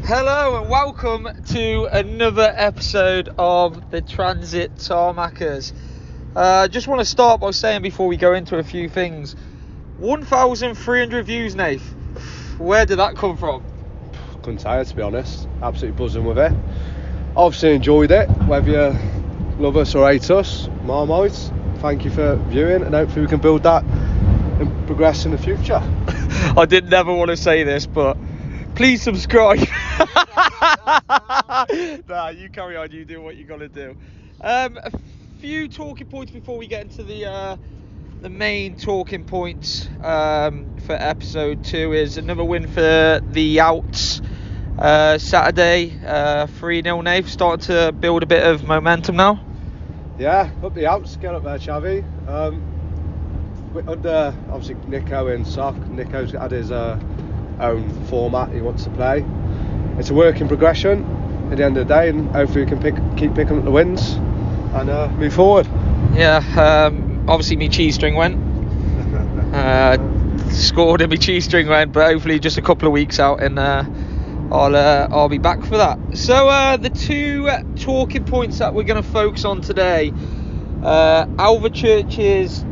Hello and welcome to another episode of the Transit Tarmackers. Just want to start by saying before we go into a few things, 1,300 views, Nath. Where did that come from? Couldn't tell you, to be honest. Absolutely buzzing with it. Obviously enjoyed it, whether you love us or hate us. Marmite, thank you for viewing, and hopefully we can build that and progress in the future. I did never want to say this, but please subscribe. Nah, you carry on, you do what you got to do. A few talking points before we get into the main talking points for episode 2 is another win for the Outs Saturday, 3-0, Nath, starting to build a bit of momentum now. Yeah, up the Outs, get up there, Chavi. Under, obviously, Nico in sock. Nico's had his own format he wants to play. It's a work in progression at the end of the day, and hopefully we can keep picking up the wins and move forward. Yeah, obviously my cheese string went. Scored and my cheese string went, but hopefully just a couple of weeks out and I'll be back for that. So the two talking points that we're going to focus on today, Alvechurch's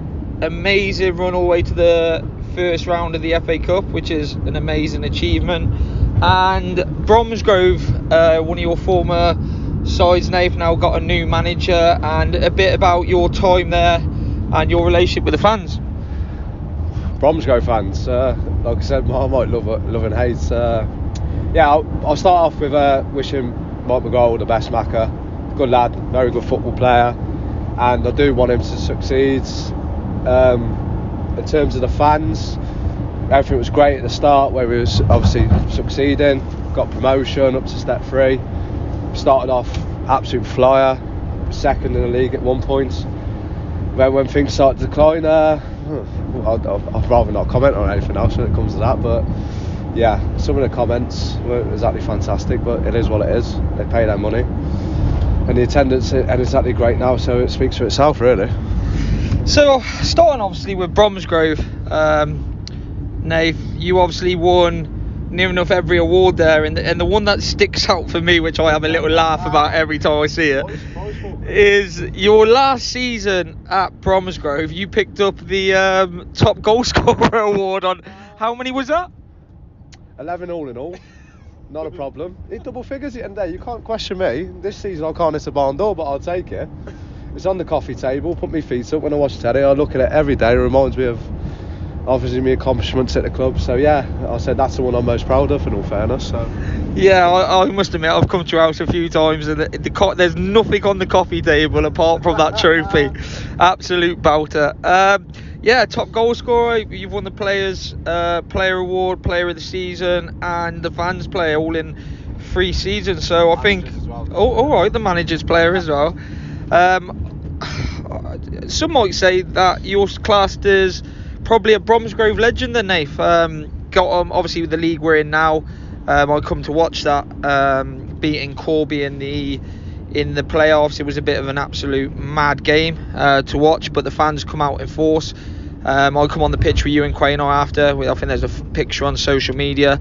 amazing run all the way to the first round of the FA Cup, which is an amazing achievement, and Bromsgrove, one of your former sides, Nath, now got a new manager, and a bit about your time there and your relationship with the fans. Bromsgrove fans, like I said, I might love and hate. I'll start off with wishing Mike McGraw the best, Macca. Good lad, very good football player, and I do want him to succeed. In terms of the fans, everything was great at the start, where we was obviously succeeding, got promotion up to step 3, started off absolute flyer, second in the league at one point. Then when things started to decline, I'd rather not comment on anything else when it comes to that, but yeah, some of the comments weren't exactly fantastic, but it is what it is. They pay their money, and the attendance isn't exactly great now, so it speaks for itself, really. So, starting obviously with Bromsgrove, Nath, you obviously won near enough every award there, and the one that sticks out for me, which I have a little laugh about every time I see it, is your last season at Bromsgrove. You picked up the top goal scorer award on, how many was that? 11 all in all. Not a problem. It double figures it in there. You can't question me. This season I can't hit a barn door, but I'll take it. It's on the coffee table, put my feet up when I watch telly. I look at it every day. It reminds me of obviously my accomplishments at the club. So yeah, I said that's the one I'm most proud of, in all fairness. So yeah, I must admit, I've come to your house a few times, and there's nothing on the coffee table apart from that trophy. Absolute belter. Top goal scorer. You've won the Players Player Award, Player of the Season, and the Fans Player, all in 3 seasons. So I think, all right, the Manager's Player as well. Some might say that you're classed as probably a Bromsgrove legend then, Nath. Got obviously with the league we're in now, I come to watch that, beating Corby in the playoffs. It was a bit of an absolute mad game to watch, but the fans come out in force. I come on the pitch with you and Quaynor after. I think there's a picture on social media.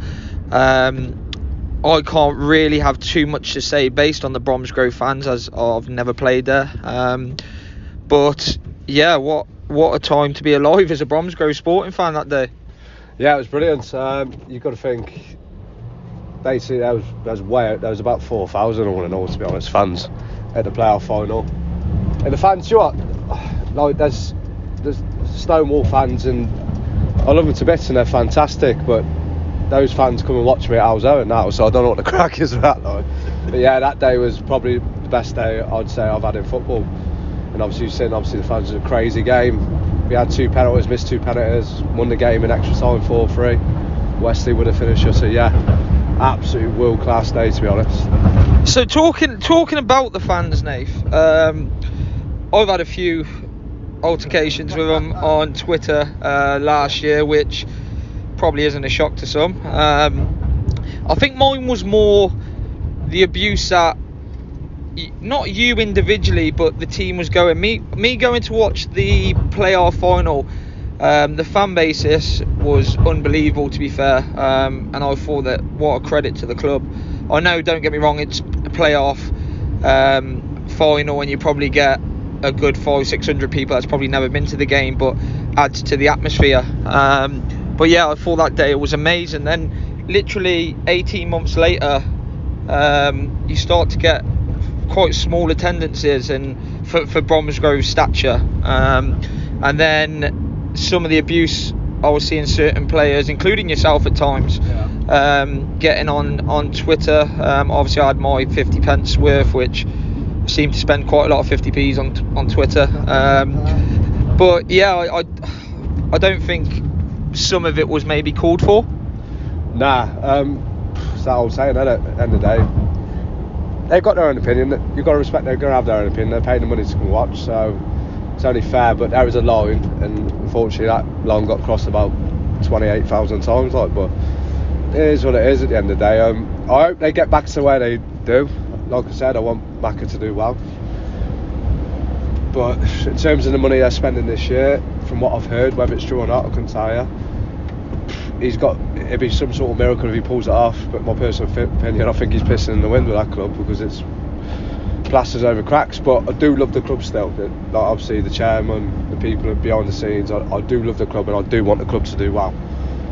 I can't really have too much to say based on the Bromsgrove fans, as I've never played there. But yeah, what a time to be alive as a Bromsgrove Sporting fan that day. Yeah, it was brilliant. You've got to think, basically there was about 4,000 all in all, to be honest, fans at the playoff final. And the fans, you know what, like there's Stonewall fans, and I love them to bits and they're fantastic, but those fans come and watch me at Alzo now, so I don't know what the crack is with that, like. But yeah, that day was probably the best day I'd say I've had in football. And obviously you've seen, the fans, was a crazy game. We had 2 penalties, missed 2 penalties, won the game in extra time 4-3. Wesley would have finished us, so yeah, absolute world class day, to be honest. So talking about the fans, Nath, I've had a few altercations with them on Twitter last year, which probably isn't a shock to some. I think mine was more the abuse that not you individually, but the team was going. Me going to watch the playoff final. The fan basis was unbelievable, to be fair, and I thought that what a credit to the club. I know, don't get me wrong, it's a playoff final, and you probably get a good 500-600 people that's probably never been to the game, but adds to the atmosphere. But yeah, I thought that day it was amazing. Then literally 18 months later, you start to get quite small attendances and for Bromsgrove's stature, and then some of the abuse I was seeing certain players, including yourself at times, getting on Twitter. Obviously I had my 50 pence worth, which seemed to spend quite a lot of 50p's on Twitter, but yeah, I don't think some of it was maybe called for. It's that old saying, isn't it? At the end of the day, they've got their own opinion. You've got to respect, they're going to have their own opinion. They're paying the money to come watch, so it's only fair. But there is a line, and unfortunately that line got crossed about 28,000 times. But it is what it is at the end of the day. I hope they get back to where they do. Like I said, I want Macca to do well. But in terms of the money they're spending this year, from what I've heard, whether it's true or not, I couldn't tell you. It'd be some sort of miracle if he pulls it off, but my personal opinion, I think he's pissing in the wind with that club, because it's plasters over cracks. But I do love the club still. Like, obviously the chairman, the people behind the scenes, I do love the club, and I do want the club to do well,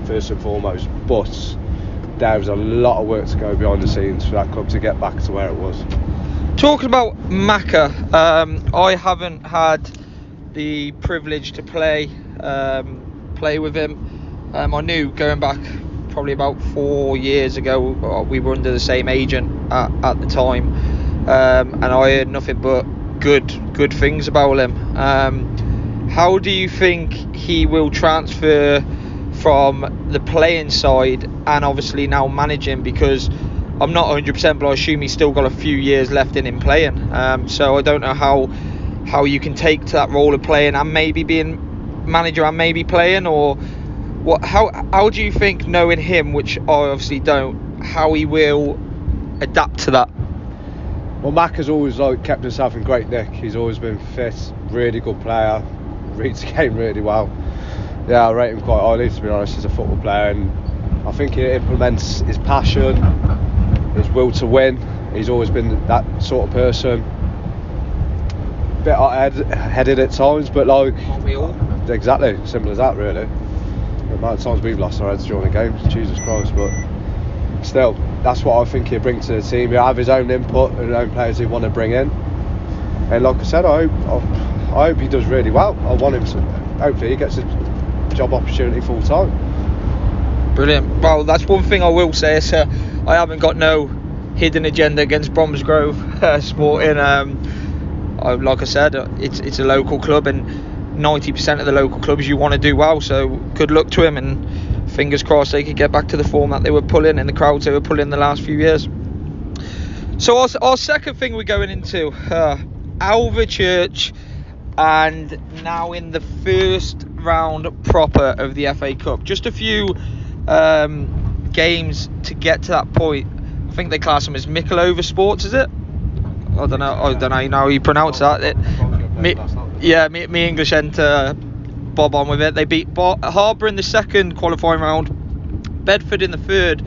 first and foremost. But there's a lot of work to go behind the scenes for that club to get back to where it was. Talking about Macca, I haven't had the privilege to play with him. I knew going back probably about 4 years ago, we were under the same agent at the time, and I heard nothing but good things about him. How do you think he will transfer from the playing side and obviously now managing? Because I'm not 100%, but I assume he's still got a few years left in him playing. So I don't know how you can take to that role of playing and maybe being manager and maybe playing, or what? How do you think, knowing him, which I obviously don't, how he will adapt to that? Well, Mac has always kept himself in great nick. He's always been fit, really good player, reads the game really well. Yeah, I rate him quite highly, to be honest, as a football player, and I think he implements his passion, his will to win. He's always been that sort of person. Bit hot-headed at times, but Aren't we all? Exactly, simple as that, really. The amount of times we've lost our heads during the games, Jesus Christ, but still, that's what I think he'll bring to the team. He'll have his own input and his own players he want to bring in. And like I said, I hope he does really well. I want him to, hopefully he gets a job opportunity full time. Brilliant. Well, that's one thing I will say, is I haven't got no hidden agenda against Bromsgrove Sporting. Like I said, it's a local club, and 90% of the local clubs you want to do well, so good luck to him, and fingers crossed they could get back to the form that they were pulling and the crowds they were pulling the last few years. So our second thing we're going into, Alvechurch, and now in the first round proper of the FA Cup. Just a few games to get to that point. I think they class them as Mikulova Sports, is it? I don't know how you pronounce that. Me English enter bob on with it. They beat Harbour in the second qualifying round, Bedford in the third,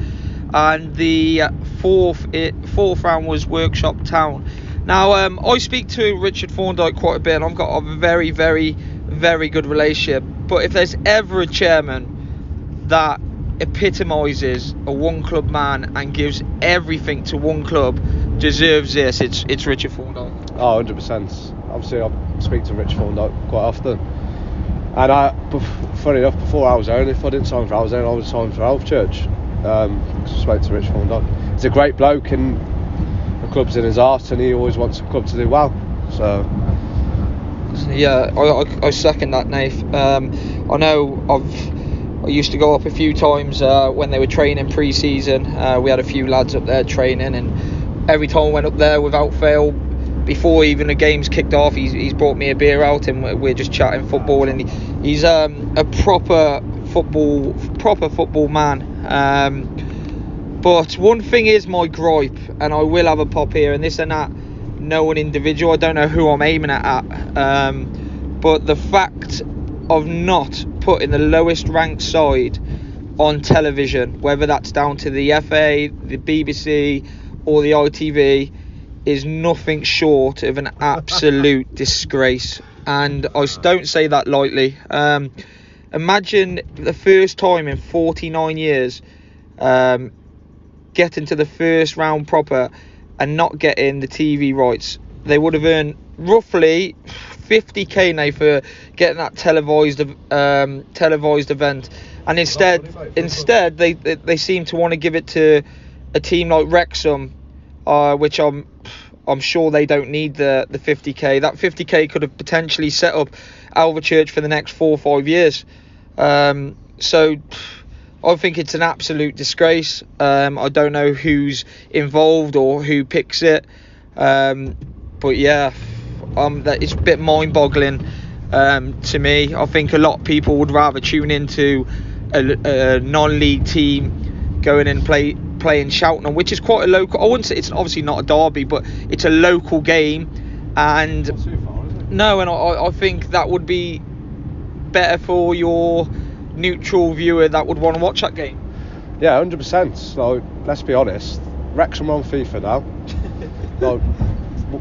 and the fourth round was Workshop Town. Now, I speak to Richard Thorndyke quite a bit, and I've got a very, very, very good relationship. But if there's ever a chairman that epitomises a one club man and gives everything to one club, deserves this, it's Richard Thorndyke. Oh, 100%. Obviously I speak to Rich Thorndyke quite often, and funny enough, before I was there, if I didn't sign for Alvechurch, I was signed for Alvechurch. I spoke to Rich Thorndyke. He's a great bloke, and the club's in his heart, and he always wants the club to do well, so yeah, I second that, Nath. I know I used to go up a few times when they were training pre-season. We had a few lads up there training, and every time I went up there, without fail, before even the game's kicked off, he's brought me a beer out, and we're just chatting football, and he's a proper football man. But one thing is my gripe, and I will have a pop here, and this and that, no one individual, I don't know who I'm aiming at, but the fact of not putting the lowest ranked side on television, whether that's down to the FA, the BBC or the ITV, is nothing short of an absolute disgrace, and I don't say that lightly. Imagine the first time in 49 years getting to the first round proper and not getting the TV rights. They would have earned roughly 50k now for getting that televised event, and instead they seem to want to give it to a team like Wrexham, which I'm sure they don't need the 50k. That 50k could have potentially set up Alvechurch for the next 4 or 5 years. So I think it's an absolute disgrace. I don't know who's involved or who picks it, but yeah, that it's a bit mind-boggling to me. I think a lot of people would rather tune into a non-league team going and playing Cheltenham, which is quite a local. I wouldn't say it's obviously not a derby, but it's a local game, and Not too far, is it? no, and I think that would be better for your neutral viewer that would want to watch that game. Yeah, 100%. Like, let's be honest, Wrexham are on FIFA now. Like,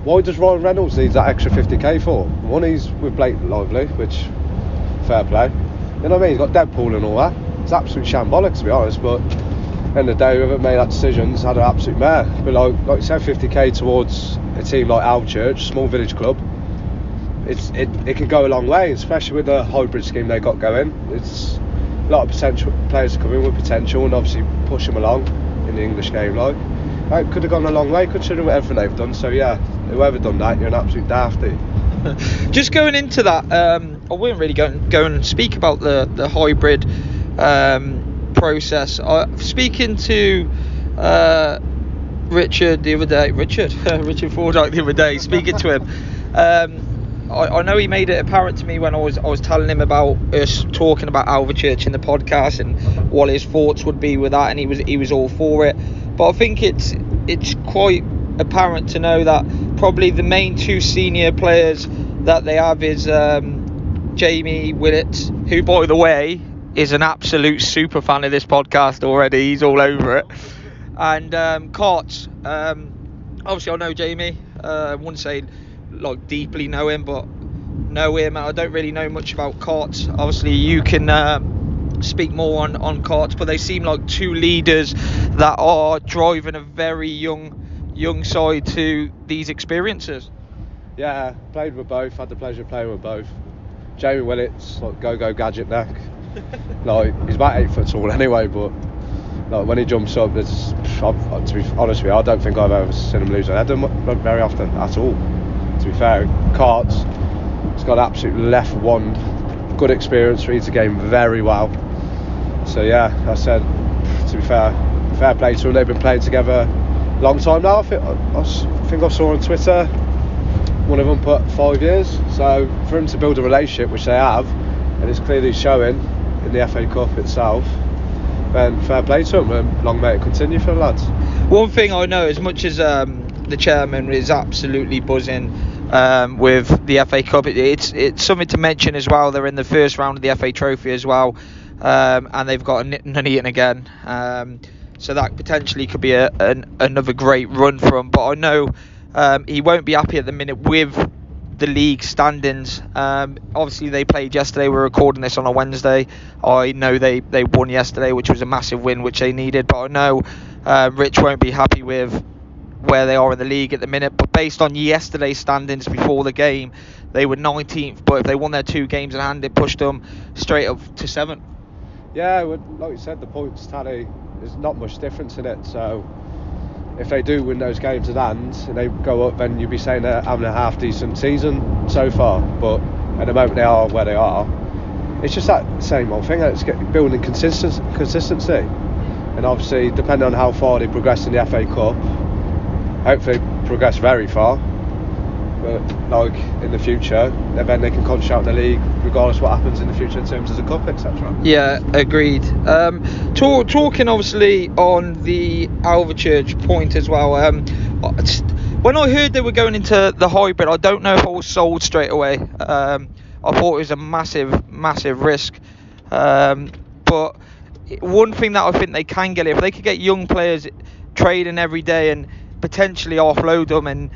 why does Ryan Reynolds need that extra 50k for? One, he's with Blake Lively, which, fair play. You know what I mean? He's got Deadpool and all that. It's absolute shambolic, to be honest, but at the end of the day, whoever made that decision's had an absolute mare. But like you said, 50k towards a team like Alvechurch, small village club, it could go a long way, especially with the hybrid scheme they got going. It's a lot of potential players to come in with potential and obviously push them along in the English game. Like, it could have gone a long way considering everything they've done. So yeah, whoever done that, you're an absolute dafty. Just going into that, I wouldn't really go and speak about the hybrid process. Speaking to Richard the other day, Richard Fordyke the other day, speaking to him, I know he made it apparent to me when I was telling him about us talking about Alvechurch in the podcast and what his thoughts would be with that, and he was all for it. But I think it's quite apparent to know that probably the main two senior players that they have is Jamie Willett, who, by the way, is an absolute super fan of this podcast already. He's all over it. And Courts. Obviously, I know Jamie. I wouldn't say like deeply know him, but know him. I don't really know much about Courts. Obviously, you can speak more on Courts, but they seem like two leaders that are driving a very young side to these experiences. Yeah, played with both, had the pleasure of playing with both. Jamie Willett's like go gadget neck. Like, he's about 8 foot tall anyway, but like when he jumps up, to be honest with you, I don't think I've ever seen him lose a header very often at all. To be fair, Carts, he's got absolute left wand, good experience, reads the game very well. So yeah, I said, to be fair play to them. They've been playing together a long time now. I think I saw on Twitter one of them put 5 years. So for him to build a relationship, which they have, and it's clearly showing in the FA Cup itself, then fair play to them, and long may it continue for the lads. One thing I know, as much as the chairman is absolutely buzzing with the FA Cup, it's something to mention as well. They're in the first round of the FA Trophy as well, and they've got a Nuneaton again, so that potentially could be another great run for him. But I know he won't be happy at the minute with the league standings. Obviously they played yesterday. We're recording this on a Wednesday. I know they won yesterday, which was a massive win which they needed, but I know Rich won't be happy with where they are in the league at the minute. But based on yesterday's standings before the game, they were 19th, but if they won their 2 games in hand, it pushed them straight up to 7th. Yeah, like you said, the points tally, there's not much difference in it, so if they do win those games in hand and they go up, then you'd be saying they're having a half decent season so far. But at the moment they are where they are. It's just that same old thing. It's building consistency, and obviously depending on how far they progress in the FA Cup, hopefully progress very far. But like in the future, then they can concentrate on the league regardless of what happens in the future in terms of the cup, etc. Yeah, agreed. Talking obviously on the Alvechurch point as well. When I heard they were going into the hybrid, I don't know if I was sold straight away. I thought it was a massive risk. But one thing that I think they can get, if they could get young players training every day and potentially offload them, and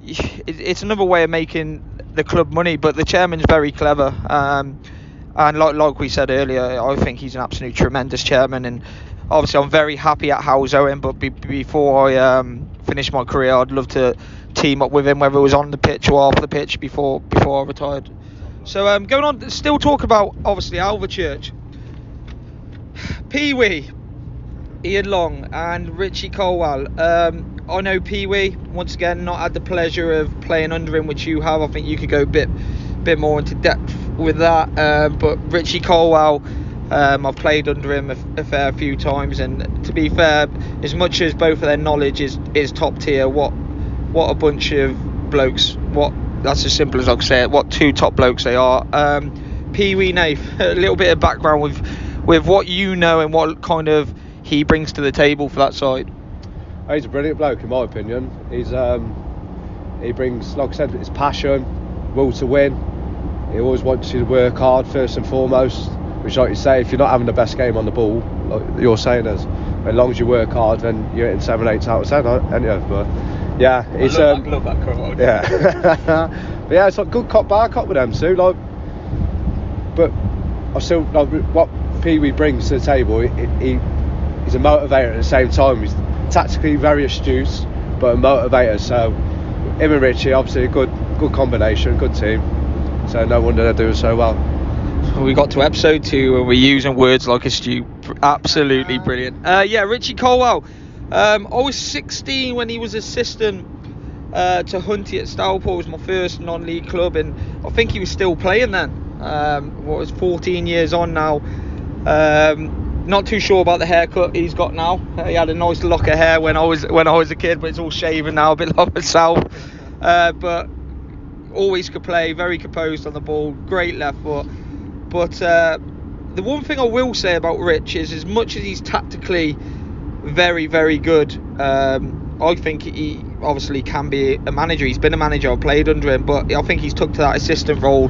it's another way of making the club money. But the chairman's very clever, and like we said earlier, I think he's an absolute tremendous chairman, and obviously I'm very happy at How's Owen, but before I finish my career, I'd love to team up with him, whether it was on the pitch or off the pitch, before I retired. So going on, still talk about obviously Alvechurch, Pee-wee, Ian Long and Richie Colwell. I know Pee-wee, once again, not had the pleasure of playing under him, which you have. I think you could go a bit more into depth with that. But Richie Colwell, I've played under him a fair few times, and to be fair, as much as both of their knowledge is top tier, what a bunch of blokes. That's as simple as I can say it. What two top blokes they are. Pee-wee, Nath, a little bit of background with what you know and what kind of he brings to the table for that side. He's a brilliant bloke, in my opinion. He brings, like I said, his passion, will to win. He always wants you to work hard first and foremost, which, like you say, if you're not having the best game on the ball, like you're saying, as long as you work hard, then you're hitting 7, 8 out of 10, aren't you? But yeah, it's I love that quote. Yeah. But yeah, it's like good cop, bad cop with them too. Like, but I still like what Pee-wee brings to the table. He's a motivator at the same time. He's tactically very astute, but a motivator. So him and Richie, obviously a good combination, good team. So no wonder they're doing so well. We got to episode 2 and we're using words like astute. Absolutely brilliant. Yeah, Richie Colwell. I was 16 when he was assistant to Hunty at Stourport. It was my first non-league club, and I think he was still playing then. What was 14 years on now. Not too sure about the haircut he's got now. He had a nice lock of hair when I was a kid, but it's all shaven now, a bit like myself. But always could play, very composed on the ball, great left foot. But the one thing I will say about Rich is, as much as he's tactically very, very good, I think he obviously can be a manager. He's been a manager, I've played under him, but I think he's took to that assistant role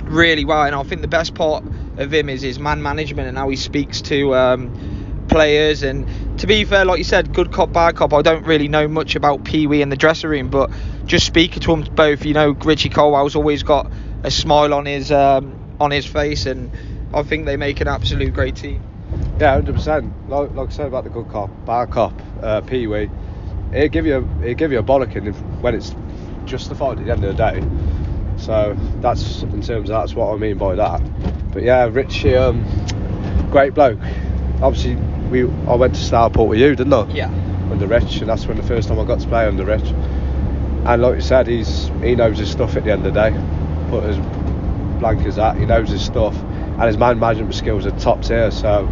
really well. And I think the best part of him is his man management and how he speaks to players. And to be fair, like you said, good cop, bad cop. I don't really know much about Pee-wee in the dressing room, but just speaking to them both, you know, Richie Colwell's always got a smile on his face, and I think they make an absolute great team. Yeah, 100%. Like I said about the good cop, bad cop, Pee-wee, he'll give you a bollocking when it's justified at the end of the day. So that's, in terms of, that's what I mean by that. But yeah, Richie, great bloke. Obviously, I went to Stourport with you, didn't I? Yeah. Under Rich, and that's when the first time I got to play under Rich. And like you said, he knows his stuff at the end of the day. Put as blank as that, he knows his stuff, and his man management skills are top tier. So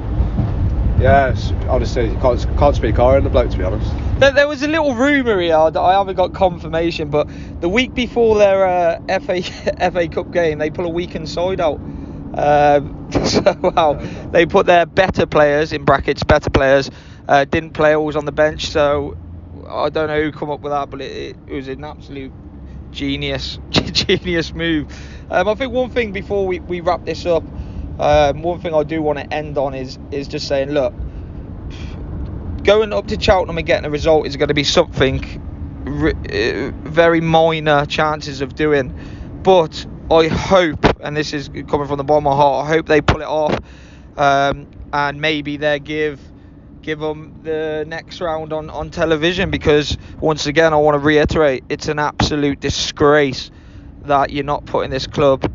yeah, honestly, you can't speak higher on the bloke, to be honest. There was a little rumour here that I haven't got confirmation, but the week before their FA Cup game, they pull a weekend side out. They put their better players, in brackets, didn't play, always on the bench. So I don't know who come up with that, but it was an absolute genius move. I think one thing before we wrap this up, one thing I do want to end on is just saying, look, going up to Cheltenham and getting a result is going to be something very minor chances of doing, but I hope, and this is coming from the bottom of my heart, I hope they pull it off, and maybe they give them the next round on television, because once again I want to reiterate, it's an absolute disgrace that you're not putting this club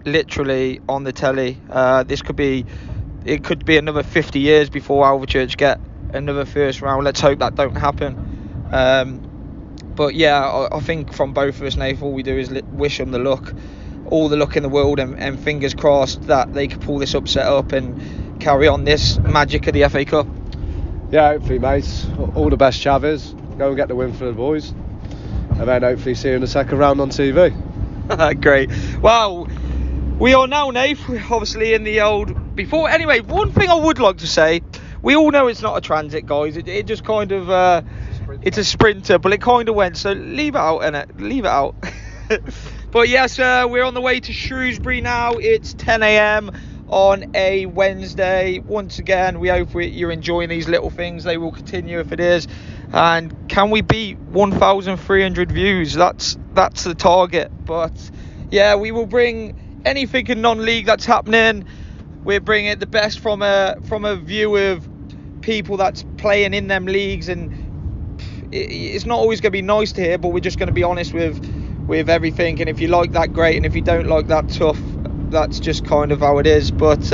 literally on the telly. It could be another 50 years before Alvechurch get another first round. Let's hope that don't happen. But yeah, I think from both of us, Nathan, all we do is wish them all the luck in the world, and fingers crossed that they can pull this upset up and carry on this magic of the FA Cup. Yeah, hopefully, mate. All the best, Chavez. Go and get the win for the boys, and then hopefully see you in the second round on TV. Great. Well, we are now, Nate, obviously in the old before. Anyway, one thing I would like to say, we all know it's not a transit, guys. It just kind of it's a sprinter, but it kind of went. So leave it out, innit? Leave it out. But yes, we're on the way to Shrewsbury now. It's 10 a.m. on a Wednesday. Once again, we hope you're enjoying these little things. They will continue if it is. And can we beat 1,300 views? That's the target. But yeah, we will bring anything in non-league that's happening. We're bringing the best from a view of people that's playing in them leagues, and it's not always going to be nice to hear, but we're just going to be honest with everything. And if you like that, great, and if you don't like that, tough. That's just kind of how it is. But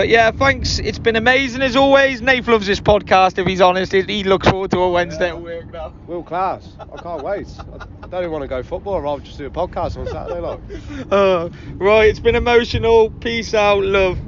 yeah, thanks. It's been amazing as always. Nath loves this podcast. If he's honest, he looks forward to a Wednesday at work now. World class. I can't wait. I don't even want to go football. I'd rather just do a podcast on Saturday. Right, It's been emotional. Peace out, love.